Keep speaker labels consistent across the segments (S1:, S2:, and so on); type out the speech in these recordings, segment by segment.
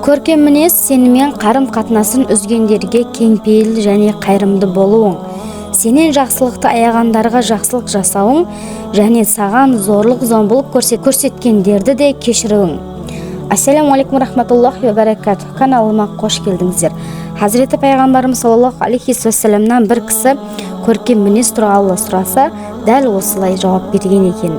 S1: Көркем мінез сенімен қарым-қатынасын үзгендерге кеңпейіл және қайырымды болуың, сенен жақсылықты аяғандарға жақсылық жасауың және саған зорлық-зомбылық көрсеткендерді де кешіруің. Ассаламу алейкум рахматуллахи ва баракатух. Каналыма қош келдіңіздер. Хазіреті пайғамбарымыз саллаллаху алейхи вассаламнан бір кісі көркем мінез туралы сұраса, дәл осылай жауап берген екен.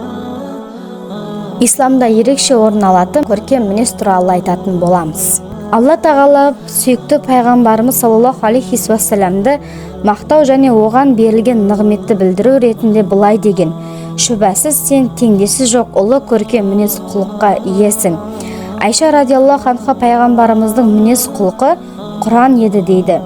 S1: Исламда ерекше орын алатын көркем мінез туралы айтатын боламыз. Алла тағала сүйікті пайғамбарымыз саллаллаху алейхи вассаламды мақтау және оған берілген нығметті білдіру ретінде былай деген: шүбәсіз сен теңдесі жоқ ұлы көркем мінез құлыққа иесің. Айша радиаллаху анха пайғамбарымыздың мінез құлқы Құран еді дейді.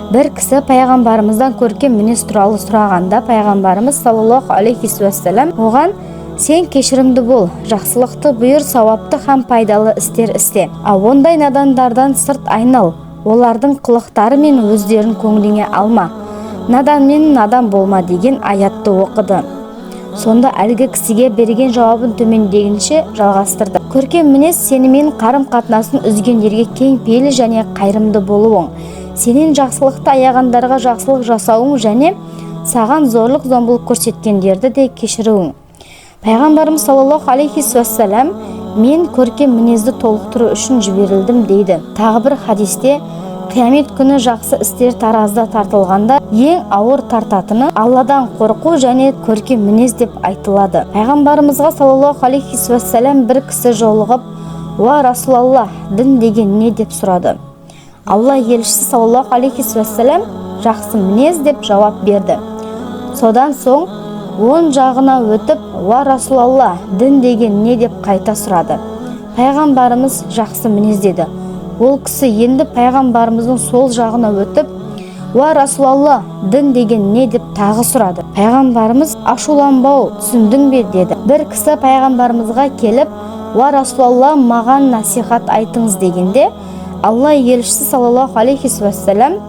S1: Бір кісі пайғамбарымыздан көркем мінез туралы сұрағанда, пайғамбарымыз саллаллаху алейхи вассалам оған: сен кешірімді бол, жақсылықты бұйыр, сауапты һәм пайдалы істер істе. Ондай надандардан сырт айнал, олардың қылықтары мен өздерін көңіліңе алма, надан мен надан болма деген аятты оқыды. Сонда әлгі кісіге берген жауабын төмендегенше жалғастырды: көркем мінез сенімен қарым-қатынасын үзгендерге кеңпейіл және қайырымды болуың, сенен жақсылықты аяғандарға жақсылық жасауың және саған зорлық-зомбылық көрсеткендерді де кешіруің. Пайғамбарымыз саллаллаху алейхи вассалам: мен көркем мінезді толықтыру үшін жіберілдім дейді. Тағы бір хадисте: қиямет күні жақсы істер таразда тартылғанда ең ауыр тартатыны Алладан қорқу және көркем мінез деп айтылады. Пайғамбарымызға саллаллаху алейхи вассалам бір кісі жолығып: уа Расулаллах, дін деген не деп сұрады. Алла елшісі саллаллаху алейхи вассалам жақсы мінез деп жауап берді. Содан соң оң жағына өтіп: уа Расулалла, дін деген не деп қайта сұрады. Пайғамбарымыз жақсы мінез деді. Ол кісі енді пайғамбарымыздың сол жағына өтіп: уа Расулалла, дін деген не деп тағы сұрады. Пайғамбарымыз: ашуланбау, түсіндің бе деді. Бір кісі пайғамбарымызға келіп: уа Расулалла, маған насихат айтыңыз дегенде, Алла елшісі саллаллаху алейхи вассалам: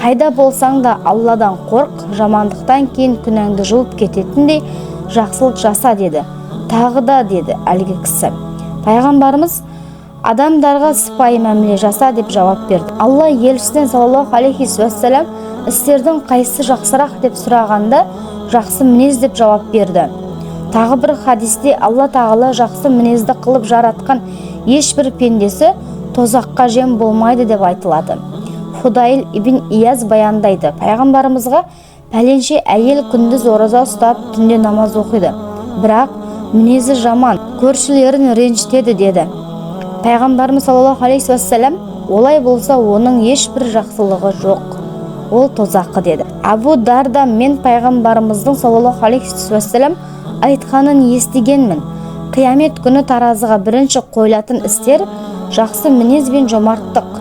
S1: қайда болсаң да Алладан қорқ, жамандықтан кейін күнәңді жуып кететіндей жақсылық жаса деді. Тағы да деді әлгі кісі. Пайғамбарымыз: адамдарға сыпайы мәміле жаса деп жауап берді. Алла елшісінен саллаллаху алейхи вассалам істердің қайсысы жақсырақ деп сұрағанда, жақсы мінез деп жауап берді. Тағы бір хадисте Алла тағала жақсы мінезді қылып жаратқан ешбір пендесі тозаққа жем болмайды деп айтылады. Фудайл ибн Ияз баяндайды: пайғамбарымызға пәленше әйел күндіз ораза ұстап, түнде намаз оқиды, бірақ мінезі жаман, көршілерін ренжітеді деді. Пайғамбарымыз саллаллаху алейхи вассалам: олай болса оның ешбір жақсылығы жоқ, ол тозаққа деді. Абу Дарда: мен пайғамбарымыздың саллаллаху алейхи вассалам айтқанын естігенмін: қиямет күні таразыға бірінші қойылатын істер жақсы мінез бен жомарттық.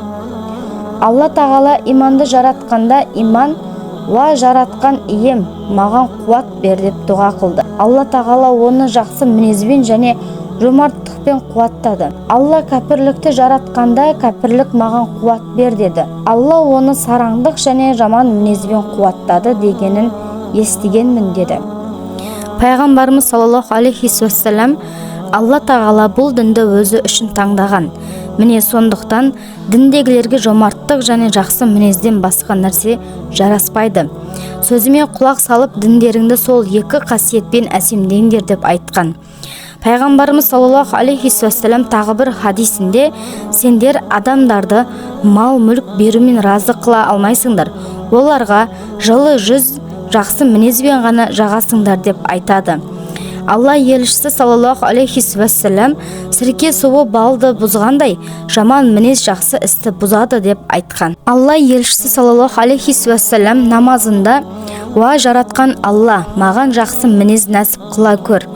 S1: Алла тағала иманды жаратқанда иман: уа жаратқан ием, маған қуат бер деп дұға қылды. Алла тағала оны жақсы мінезбен және жомарттықпен қуаттады. Алла кәпірлікті жаратқанда кәпірлік маған қуат бер деді. Алла оны сараңдық және жаман мінезбен қуаттады дегенін естігенмін деді. Пайғамбарымыз саллаллаху алейхи вассалам: Алла тағала бұл дінді өзі үшін таңдаған. Міне сондықтан діндегілерге жомарттық және жақсы мінезден басқа нәрсе жараспайды. Сөзіме құлақ салып, діндеріңді сол екі қасиетпен әсемдеңдер деп айтқан. Пайғамбарымыз саллаллаху алейхи вассалам тағы бір хадисінде: сендер адамдарды мал-мүлік берумен разы қыла алмайсыңдар, оларға жылы жүз, жақсы мінезбен ғана жағасыңдар деп айтады. Алла елшісі саллаллаху алейхи вассалам: сірке суы балды бұзғандай, жаман мінез жақсы істі бұзады деп айтқан. Алла елшісі саллаллаху алейхи вассалам намазында: уа жаратқан Алла, маған жақсы мінез нәсіп қыла көр,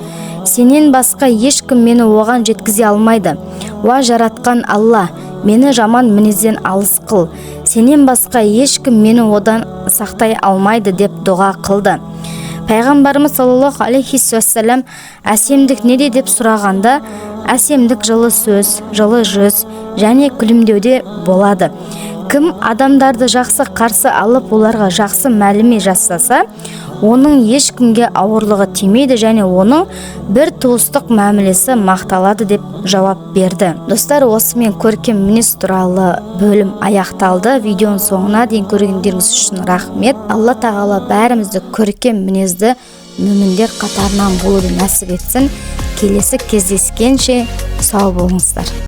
S1: сенен басқа ешкім мені оған жеткізе алмайды. Уа жаратқан Алла, мені жаман мінезден алыс қыл, сенен басқа ешкім мені одан сақтай алмайды деп дұға қылды. Пайғамбарымыз саллаллаху алейхи вассалам әсемдік неде деп сұрағанда, әсемдік жылы сөз, жылы жүз және күлімдеуде болады. Кім адамдарды жақсы қарсы алып, оларға жақсы мәліме жасаса, оның ешкімге ауырлығы тимейді және оның бір туыстық мәмілесі мақталады деп жауап берді. Достар, осымен көркем мінез туралы бөлім аяқталды. Видеоның соңына дейін көргендеріңіз үшін рахмет. Алла тағала бәрімізді көркем мінезді мүміндер қатарынан болуды нәсіп етсін. Келесі кездескенше сау болыңыздар.